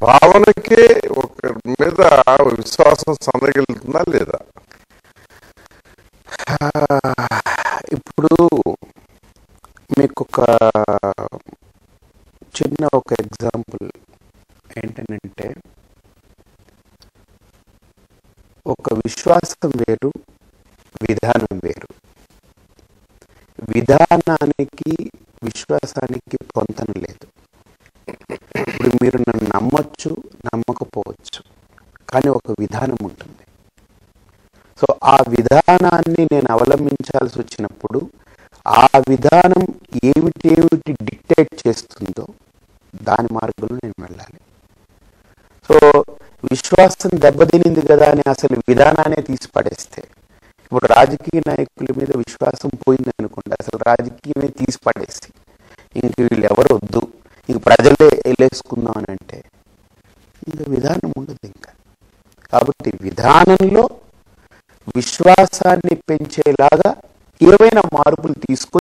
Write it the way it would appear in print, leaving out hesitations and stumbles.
భావనకే ఒకరి మీద విశ్వాసం సందగిలుతుందా లేదా? ఇప్పుడు మీకు ఒక చిన్న ఎగ్జాంపుల్ ఏంటంటే, ఒక విశ్వాసం వేరు, విధానం వేరు. విధానానికి విశ్వాసానికి పొంతన లేదు. ఇప్పుడు మీరు నన్ను నమ్మొచ్చు, నమ్మకపోవచ్చు, కానీ ఒక విధానం ఉంటుంది. సో ఆ విధానాన్ని నేను అవలంబించాల్సి వచ్చినప్పుడు ఆ విధానం ఏమిటి డిక్టేట్ చేస్తుందో దాని మార్గంలో నేను వెళ్ళాలి. సో విశ్వాసం దెబ్బతినింది కదా అని అసలు విధానాన్ని తీసి పడేస్తే, ఇప్పుడు రాజకీయ నాయకుల మీద విశ్వాసం పోయింది అనుకోండి, అసలు రాజకీయమే తీసి పడేసి ఇంక వీళ్ళు ఎవరు వద్దు, ఇంక ప్రజలే వెళ్ళేసుకుందాం అని అంటే ఇంకా విధానం ఉండదు ఇంకా. కాబట్టి విధానంలో విశ్వాసాన్ని పెంచేలాగా ఏవైనా మార్పులు తీసుకొని